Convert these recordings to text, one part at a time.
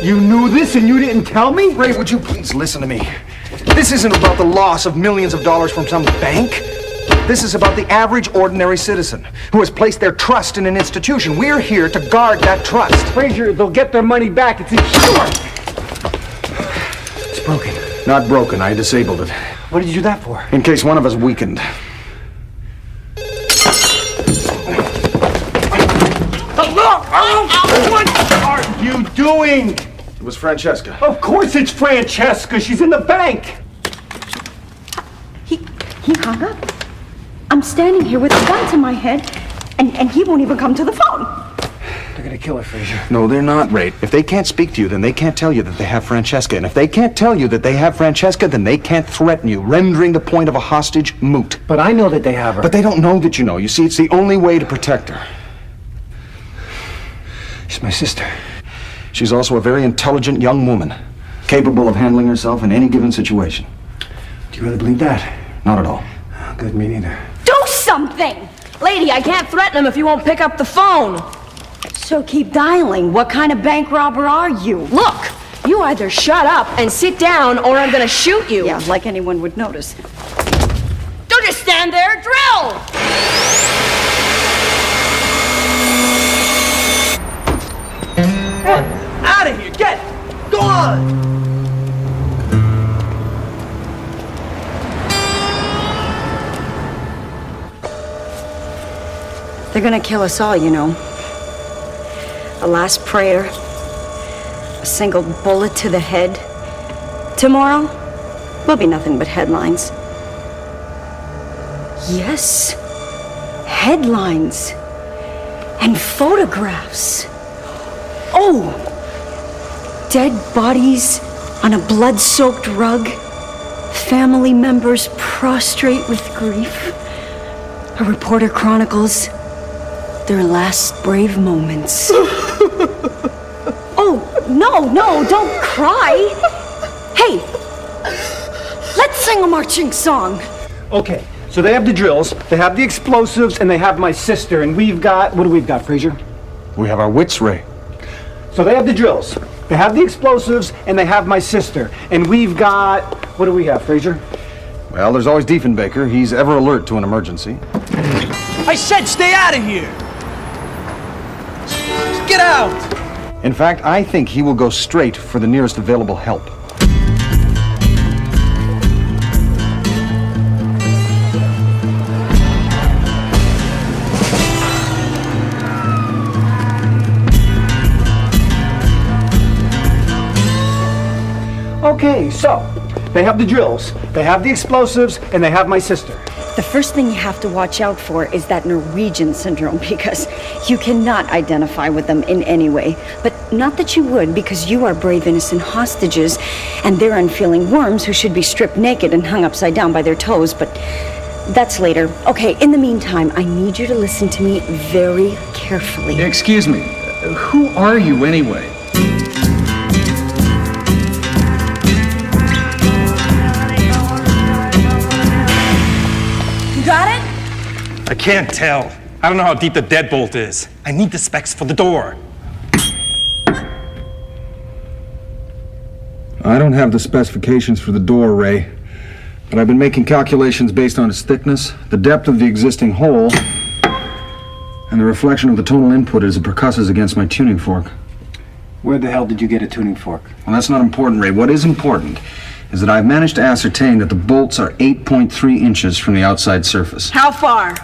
You knew this and you didn't tell me? Ray, would you please listen to me? This isn't about the loss of millions of dollars from some bank. This is about the average, ordinary citizen who has placed their trust in an institution. We're here to guard that trust. Frazier, they'll get their money back. It's insured. It's broken. Not broken. I disabled it. What did you do that for? In case one of us weakened. What are you doing? It was Francesca. Of course it's Francesca. She's in the bank. He hung up. I'm standing here with a gun to my head, and he won't even come to the phone. They're gonna kill her, Frazier. No, they're not, Ray. If they can't speak to you, then they can't tell you that they have Francesca. And if they can't tell you that they have Francesca, then they can't threaten you, rendering the point of a hostage moot. But I know that they have her. But they don't know that you know. You see, it's the only way to protect her. She's my sister. She's also a very intelligent young woman, capable of handling herself in any given situation. Do you really believe that? Not at all. Good, me neither. Do something! Lady, I can't threaten him if you won't pick up the phone. So keep dialing. What kind of bank robber are you? Look, you either shut up and sit down or I'm gonna shoot you. Yeah, like anyone would notice. Don't just stand there, drill! Out of here, get! Go on! They're gonna kill us all, you know. A last prayer. A single bullet to the head. Tomorrow, will be nothing but headlines. Yes. Headlines. And photographs. Oh! Dead bodies on a blood-soaked rug. Family members prostrate with grief. A reporter chronicles their last brave moments. Oh, no, don't cry. Hey, let's sing a marching song. Okay, so they have the drills, they have the explosives, and they have my sister, and we've got... What do we've got, Frazier? We have our wits, Ray. So they have the drills, they have the explosives, and they have my sister. And we've got... What do we have, Frazier? Well, there's always Diefenbaker. He's ever alert to an emergency. I said stay out of here! Get out! In fact, I think he will go straight for the nearest available help. Okay, so they have the drills, they have the explosives, and they have my sister. The first thing you have to watch out for is that Norwegian syndrome, because you cannot identify with them in any way. But not that you would, because you are brave, innocent hostages, and they're unfeeling worms who should be stripped naked and hung upside down by their toes, but that's later. Okay, in the meantime, I need you to listen to me very carefully. Excuse me, who are you anyway? Got it? I can't tell. I don't know how deep the deadbolt is. I need the specs for the door. I don't have the specifications for the door, Ray. But I've been making calculations based on its thickness, the depth of the existing hole, and the reflection of the tonal input as it percusses against my tuning fork. Where the hell did you get a tuning fork? Well, that's not important, Ray. What is important is that I've managed to ascertain that the bolts are 8.3 inches from the outside surface. How far?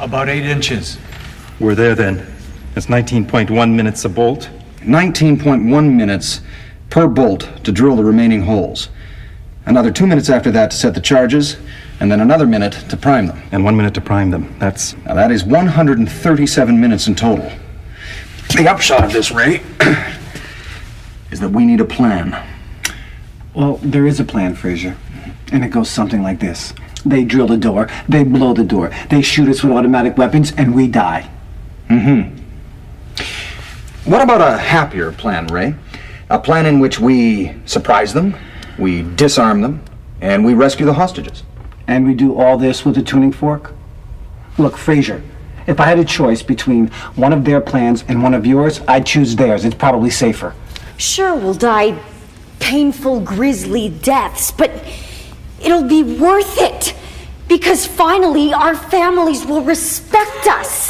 About 8 inches. We're there then. It's 19.1 minutes a bolt. 19.1 minutes per bolt to drill the remaining holes. Another 2 minutes after that to set the charges, and then another minute to prime them. And 1 minute to prime them. Now that is 137 minutes in total. The upshot of this, Ray, is that we need a plan. Well, there is a plan, Frazier. And it goes something like this. They drill the door, they blow the door, they shoot us with automatic weapons, and we die. What about a happier plan, Ray? A plan in which we surprise them, we disarm them, and we rescue the hostages. And we do all this with a tuning fork? Look, Frazier, if I had a choice between one of their plans and one of yours, I'd choose theirs. It's probably safer. Sure, we'll die painful, grisly deaths, but it'll be worth it. Because finally, our families will respect us.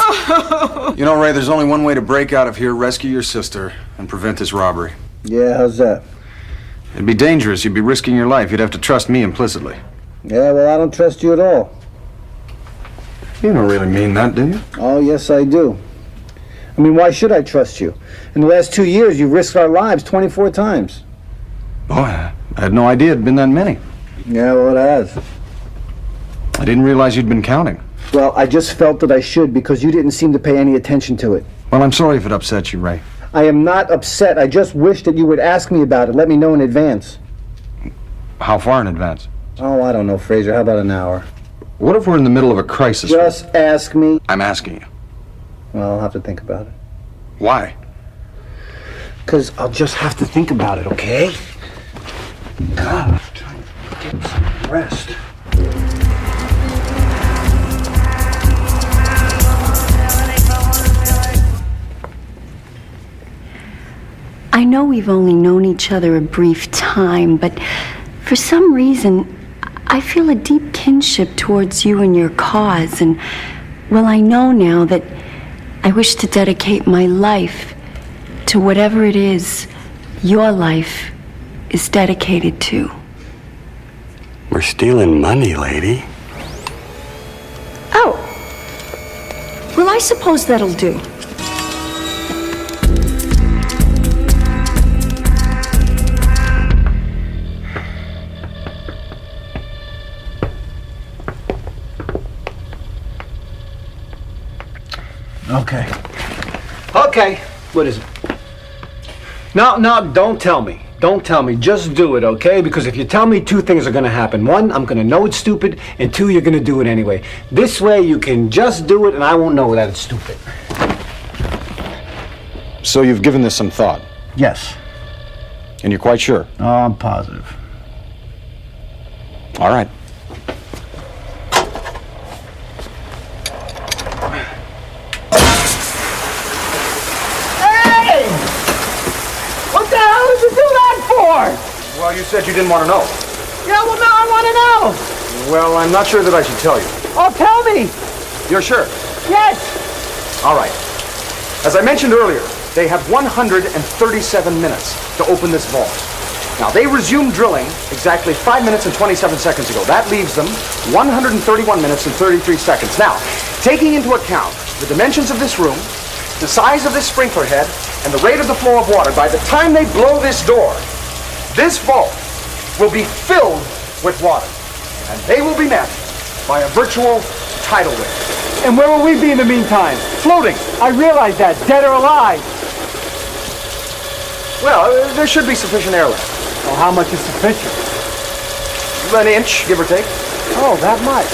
You know, Ray, there's only one way to break out of here, rescue your sister, and prevent this robbery. Yeah, how's that? It'd be dangerous. You'd be risking your life. You'd have to trust me implicitly. Yeah, well, I don't trust you at all. You don't really mean that, do you? Oh, yes, I do. I mean, why should I trust you? In the last 2 years, you've risked our lives 24 times. Boy, I had no idea it'd been that many. Yeah, well, it has. I didn't realize you'd been counting. Well, I just felt that I should because you didn't seem to pay any attention to it. Well, I'm sorry if it upsets you, Ray. I am not upset. I just wish that you would ask me about it. Let me know in advance. How far in advance? Oh, I don't know, Fraser. How about an hour? What if we're in the middle of a crisis? Just ask me. I'm asking you. Well, I'll have to think about it. Why? Because I'll just have to think about it, okay? God, I'm trying to get some rest. I know we've only known each other a brief time, but for some reason, I feel a deep kinship towards you and your cause, and, well, I know now that I wish to dedicate my life to whatever it is your life is dedicated to. We're stealing money, lady. Oh. Well, I suppose that'll do. Okay. Okay. What is it? No, don't tell me. Don't tell me. Just do it, okay? Because if you tell me, two things are going to happen. One, I'm going to know it's stupid, and two, you're going to do it anyway. This way, you can just do it, and I won't know that it's stupid. So you've given this some thought? Yes. And you're quite sure? Oh, I'm positive. All right. Well, you said you didn't want to know. Yeah, well, now I want to know. Well, I'm not sure that I should tell you. Oh, tell me. You're sure? Yes. All right. As I mentioned earlier, they have 137 minutes to open this vault. Now, they resumed drilling exactly 5 minutes and 27 seconds ago. That leaves them 131 minutes and 33 seconds. Now, taking into account the dimensions of this room, the size of this sprinkler head, and the rate of the flow of water, by the time they blow this door, this vault will be filled with water, and they will be met by a virtual tidal wave. And where will we be in the meantime? Floating. I realize that, dead or alive. Well, there should be sufficient airlift. Well, how much is sufficient? An inch, give or take. Oh, that much.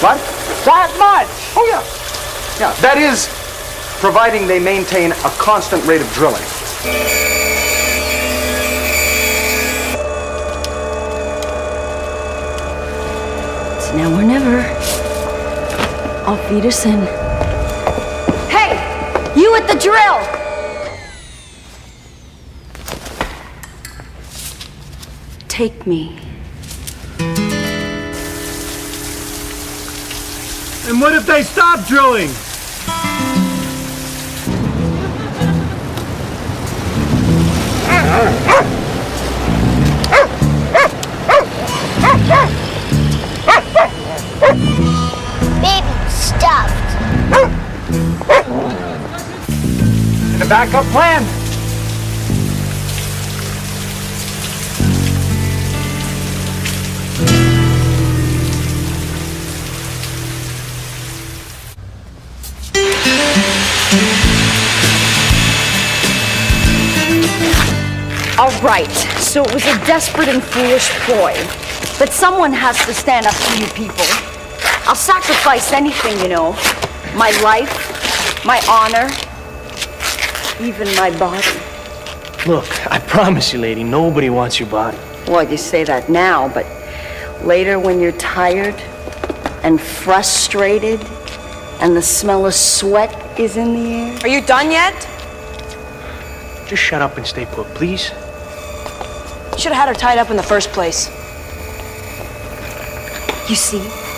What? That much! Oh, yeah. Yeah, that is, providing they maintain a constant rate of drilling. Now or never. I'll feed us in. Hey! You at the drill! Take me. And what if they stop drilling? Baby stuffed. And a backup plan. All right, so it was a desperate and foolish ploy. But someone has to stand up to you people. I'll sacrifice anything, you know. My life, my honor, even my body. Look, I promise you, lady, nobody wants your body. Well, you say that now, but later when you're tired and frustrated and the smell of sweat is in the air. Are you done yet? Just shut up and stay put, please. You should have had her tied up in the first place. You see,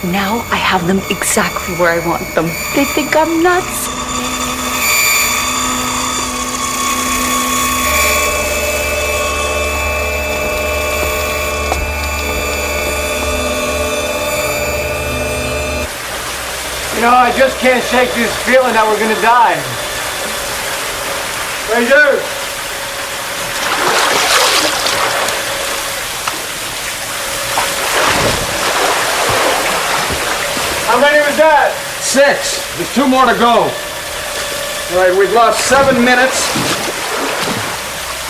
now I have them exactly where I want them. They think I'm nuts. You know, I just can't shake this feeling that we're gonna die. Fraser! How many was that? 6. There's 2 more to go. All right, we've lost 7 minutes.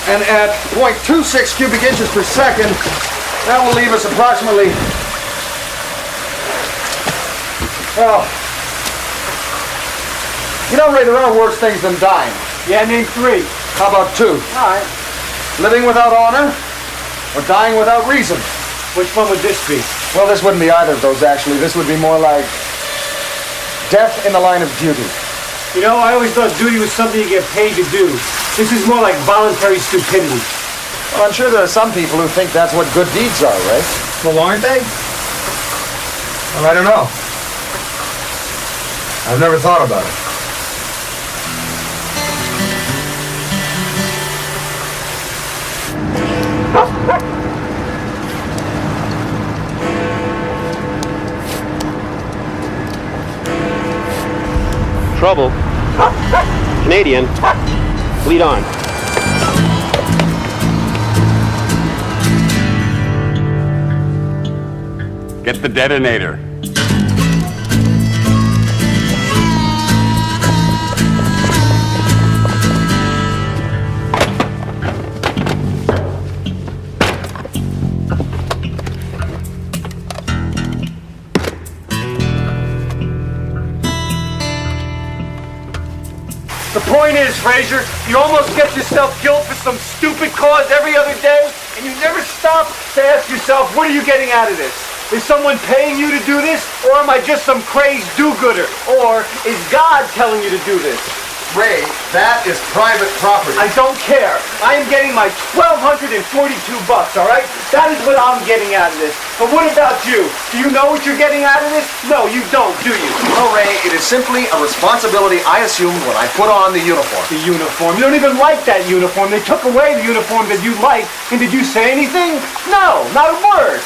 And at 0.26 cubic inches per second, that will leave us approximately, well, you know, Ray, there are worse things than dying. Yeah, name 3. How about 2? All right. Living without honor or dying without reason? Which one would this be? Well, this wouldn't be either of those, actually. This would be more like death in the line of duty. You know, I always thought duty was something you get paid to do. This is more like voluntary stupidity. Well, I'm sure there are some people who think that's what good deeds are, right? Well, aren't they? Well, I don't know. I've never thought about it. Trouble. Canadian. Lead on. Get the detonator. The point is, Fraser, you almost get yourself killed for some stupid cause every other day, and you never stop to ask yourself, what are you getting out of this? Is someone paying you to do this, or am I just some crazed do-gooder? Or is God telling you to do this? Ray, that is private property. I don't care. I am getting my $1,242, all right? That is what I'm getting out of this. But what about you? Do you know what you're getting out of this? No, you don't, do you? No, Ray, it is simply a responsibility I assumed when I put on the uniform. The uniform? You don't even like that uniform. They took away the uniform that you liked, and did you say anything? No, not a word.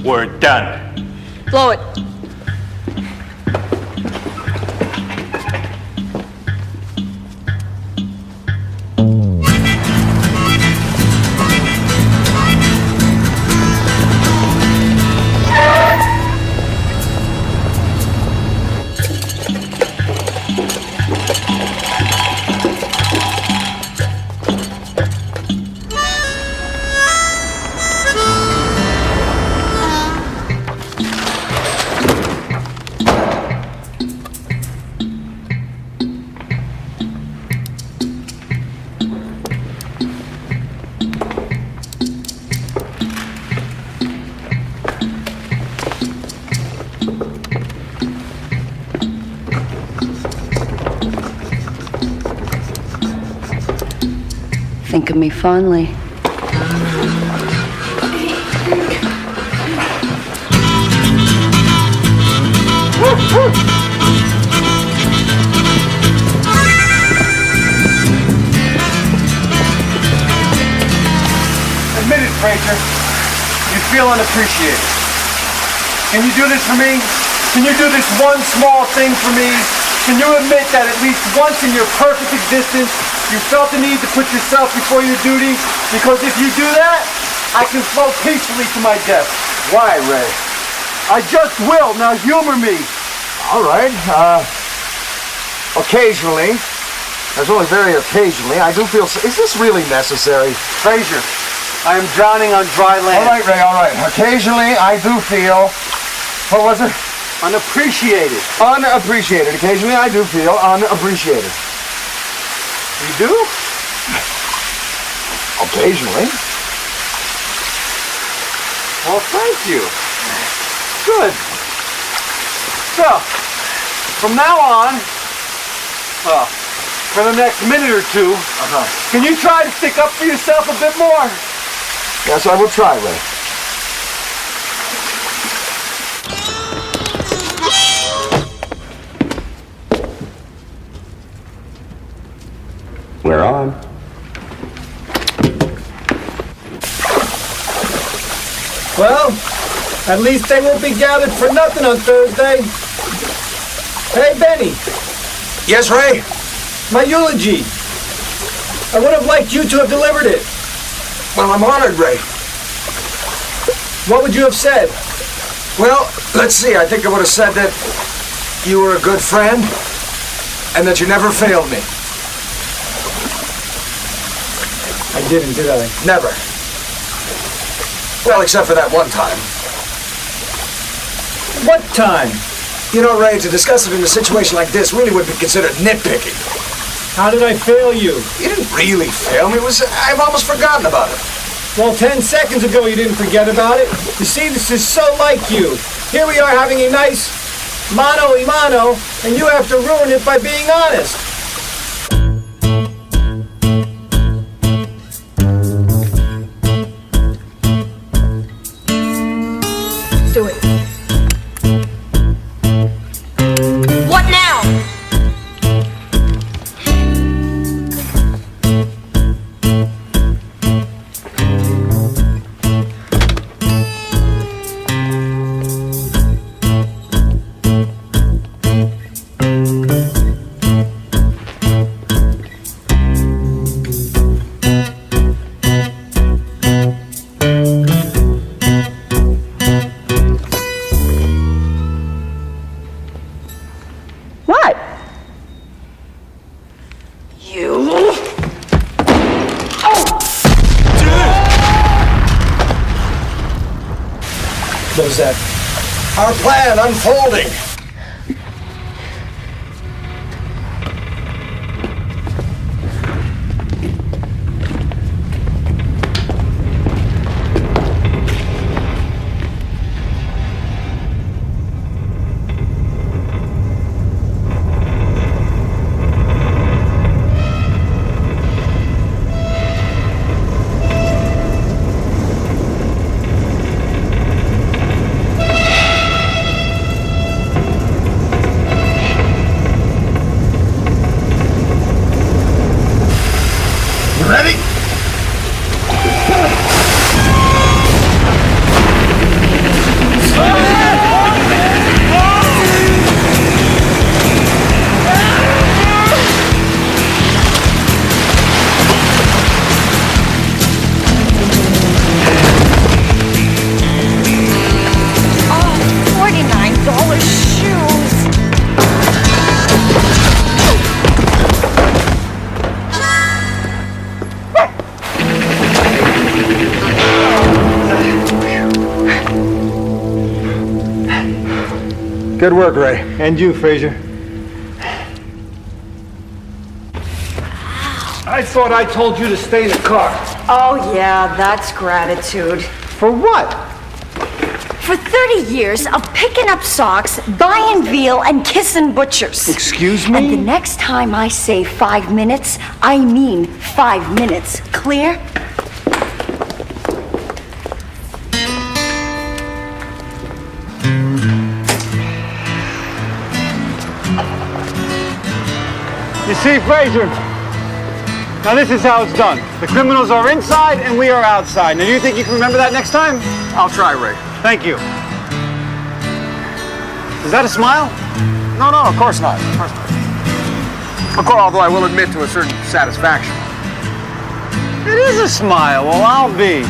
We're done. Blow it. Think of me fondly. Admit it, Fraser. You feel unappreciated. Can you do this for me? Can you do this one small thing for me? Can you admit that at least once in your perfect existence, you felt the need to put yourself before your duty? Because if you do that, I can float peacefully to my death. Why, Ray? I just will. Now humor me. All right. Occasionally, there's only very occasionally, I do feel... Is this really necessary? Fraser, I am drowning on dry land. All right, Ray, all right. Occasionally, I do feel... What was it? Unappreciated. Unappreciated. Occasionally, I do feel unappreciated. You do? Occasionally. Well, thank you. Good. So, from now on, for the next minute or two, can you try to stick up for yourself a bit more? Yes, I will try, Ray. We're on. Well, at least they won't be gathered for nothing on Thursday. Hey, Benny. Yes, Ray? My eulogy. I would have liked you to have delivered it. Well, I'm honored, Ray. What would you have said? Well, let's see. I think I would have said that you were a good friend and that you never failed me. I didn't, did I? Never. Well, except for that one time. What time? You know, Ray, to discuss it in a situation like this really would be considered nitpicking. How did I fail you? You didn't really fail me. I've almost forgotten about it. Well, 10 seconds ago you didn't forget about it. You see, this is so like you. Here we are having a nice mano a mano, and you have to ruin it by being honest. Do it. What now? What? What was that? Our plan unfolding. Ready? $49 shoes. Good work, Ray. And you, Fraser. I thought I told you to stay in the car. Oh, yeah, that's gratitude. For what? For 30 years of picking up socks, buying veal, and kissing butchers. Excuse me? And the next time I say 5 minutes, I mean 5 minutes. Clear? You see, Fraser, now this is how it's done. The criminals are inside and we are outside. Now, do you think you can remember that next time? I'll try, Ray. Thank you. Is that a smile? No, of course not. Of course not. Of course, although I will admit to a certain satisfaction. It is a smile. Well, I'll be.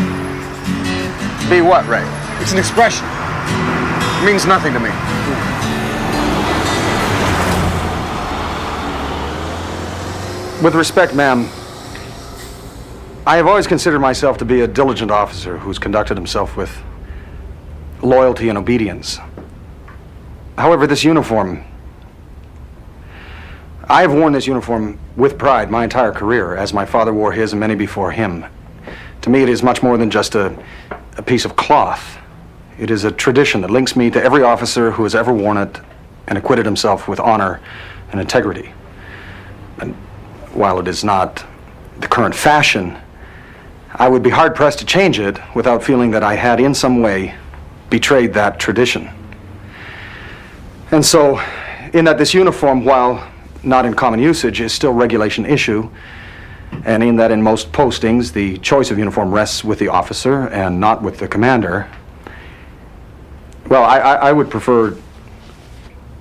Be what, Ray? It's an expression. It means nothing to me. With respect, ma'am, I have always considered myself to be a diligent officer who's conducted himself with loyalty and obedience. However, this uniform, I have worn this uniform with pride my entire career, as my father wore his and many before him. To me, it is much more than just a piece of cloth. It is a tradition that links me to every officer who has ever worn it and acquitted himself with honor and integrity. And while it is not the current fashion, I would be hard-pressed to change it without feeling that I had in some way betrayed that tradition. And so, in that this uniform, while not in common usage, is still regulation issue, and in that in most postings, the choice of uniform rests with the officer and not with the commander, well, I would prefer,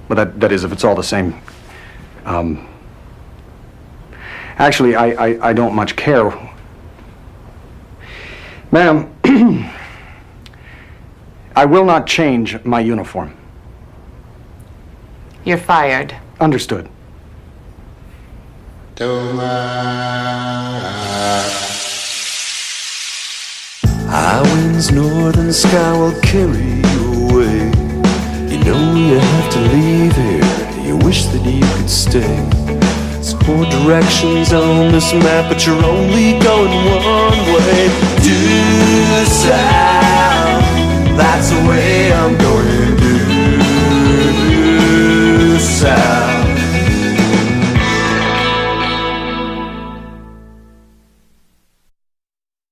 well, that is, if it's all the same. Actually, I don't much care. Ma'am, I will not change my uniform. You're fired. Understood. High winds, northern sky will carry you away. You know you have to leave here. You wish that you could stay. There's 4 directions on this map, but you're only going one way. Due south, that's the way.